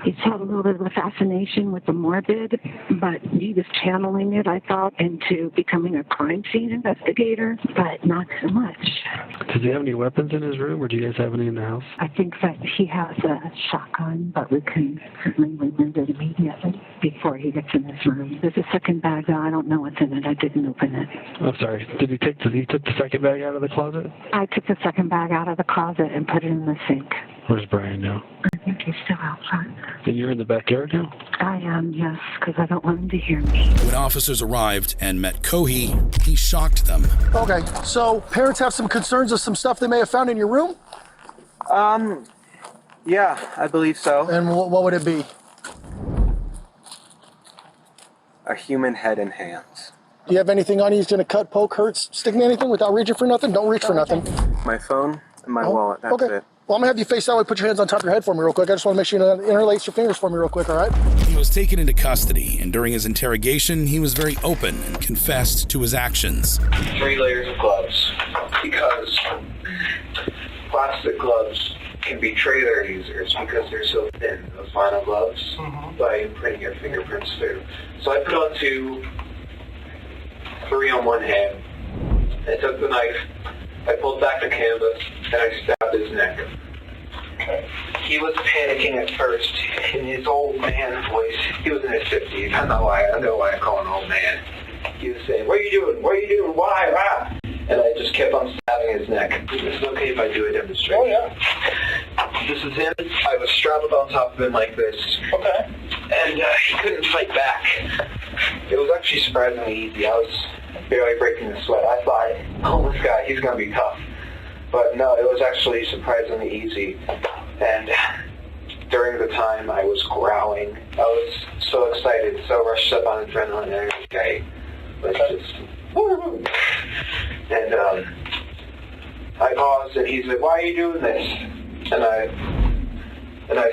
He's had a little bit of a fascination with the morbid, but he was channeling it, I thought, into becoming a crime scene investigator, but not so much. Does he have any weapons in his room, or do you guys have any in the house? I think that he has a shotgun, but we can certainly remove it immediately before he gets in his room. There's a second bag, though. I don't know what's in it. I didn't open it. I'm sorry. Did he took the second bag out of the closet? I took the second bag out of the closet and put it in the sink. Where's Brian now? I think he's still outside. And you're in the backyard now? I am, yes, because I don't want him to hear me. When officers arrived and met Cohey, he shocked them. Okay, so parents have some concerns of some stuff they may have found in your room? Yeah, I believe so. And what would it be? A human head and hands. Do you have anything on you that's going to cut, poke, hurt, stick me anything without reaching for nothing? Don't reach for nothing. My phone and my wallet, that's okay. it. Well, I'm going to have you face that way. Put your hands on top of your head for me real quick. I just want to make sure you interlace your fingers for me real quick, all right? He was taken into custody, and during his interrogation, he was very open and confessed to his actions. 3 layers of gloves, because plastic gloves can betray their users because they're so thin, those vinyl gloves, by putting your fingerprints through. So I put on 2, 3 on one hand. I took the knife, I pulled back the canvas, and I stabbed his neck. Okay. He was panicking at first in his old man voice. He was in his 50s. I know why I call him old man. He was saying, "What are you doing? What are you doing? Why? Ah!" And I just kept on stabbing his neck. Is it okay if I do a demonstration? Oh, yeah. This is him. I was straddled on top of him like this. Okay. And he couldn't fight back. It was actually surprisingly easy. I was barely breaking the sweat. I thought, oh, this guy, he's going to be tough. But no, it was actually surprisingly easy. And during the time, I was growling. I was so excited, so rushed up on adrenaline, and everything. But just, and I paused, and he said, "Why are you doing this?" And I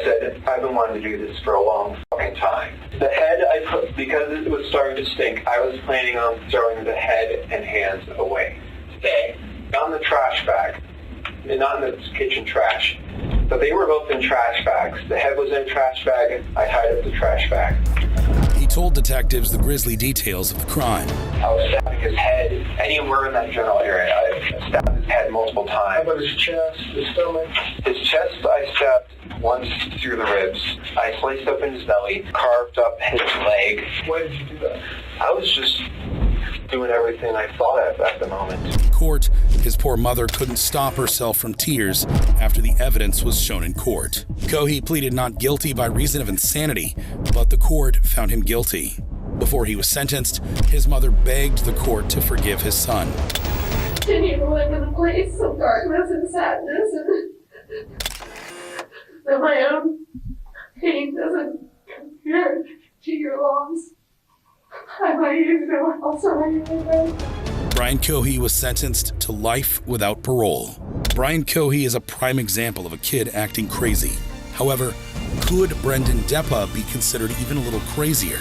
said, "I've been wanting to do this for a long fucking time." The head I put, because it was starting to stink, I was planning on throwing the head and hands away. Today, on the trash bag, and not in the kitchen trash, but they were both in trash bags. The head was in a trash bag, I tied up the trash bag. He told detectives the grisly details of the crime. I was stabbing his head anywhere in that general area. I stabbed his head multiple times. How about his chest, his stomach? His chest I stabbed once through the ribs. I sliced open his belly, carved up his leg. Why did you do that? I was just doing everything I thought of at the moment. In court, his poor mother couldn't stop herself from tears after the evidence was shown in court. Cohey pleaded not guilty by reason of insanity, but the court found him guilty. Before he was sentenced, his mother begged the court to forgive his son. Can you live in a place of darkness and sadness, and that my own pain doesn't compare to your loss? I want you to know how sorry I am. Brian Cohey was sentenced to life without parole. Brian Cohey is a prime example of a kid acting crazy. However, could Brendan Depa be considered even a little crazier?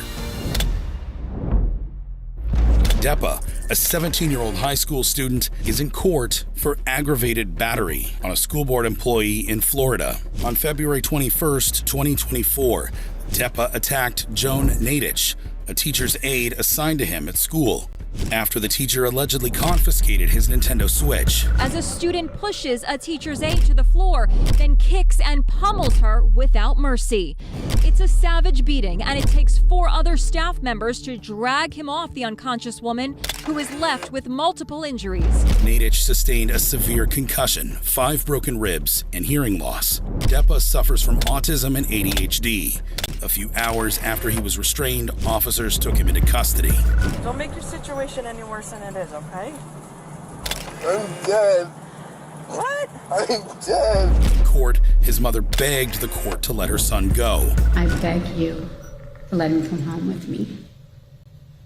Depa, a 17-year-old high school student, is in court for aggravated battery on a school board employee in Florida. On February 21st, 2024, Depa attacked Joan Nadich, a teacher's aide assigned to him at school, after the teacher allegedly confiscated his Nintendo Switch. As a student pushes a teacher's aide to the floor, then kicks and pummels her without mercy. It's a savage beating, and it takes 4 other staff members to drag him off the unconscious woman, who is left with multiple injuries. Nadich sustained a severe concussion, 5 broken ribs, and hearing loss. Depa suffers from autism and ADHD. A few hours after he was restrained, officers took him into custody. Don't make your situation any worse than it is, okay? I'm dead. What? I'm dead. In court, his mother begged the court to let her son go. I beg you to let him come home with me.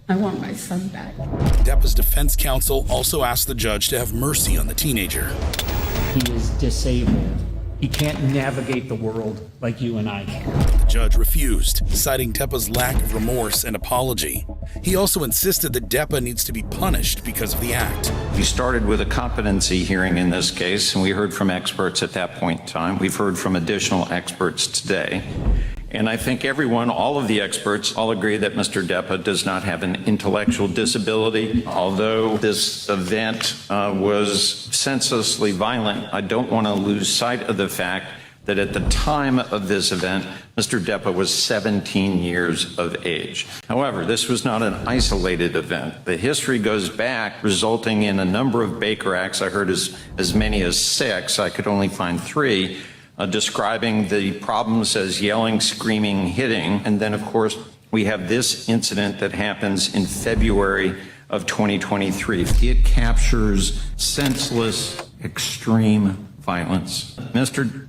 I want my son back. Depa's defense counsel also asked the judge to have mercy on the teenager. He is disabled. He can't navigate the world like you and I can. The judge refused, citing Depa's lack of remorse and apology. He also insisted that Depa needs to be punished because of the act. We started with a competency hearing in this case, and we heard from experts at that point in time. We've heard from additional experts today. And I think everyone, all of the experts, all agree that Mr. Depa does not have an intellectual disability. Although this event was senselessly violent, I don't want to lose sight of the fact that at the time of this event, Mr. Depa was 17 years of age. However, this was not an isolated event. The history goes back, resulting in a number of Baker Acts. I heard as many as 6. I could only find 3, describing the problems as yelling, screaming, hitting. And then, of course, we have this incident that happens in February of 2023. It captures senseless, extreme violence. Mr.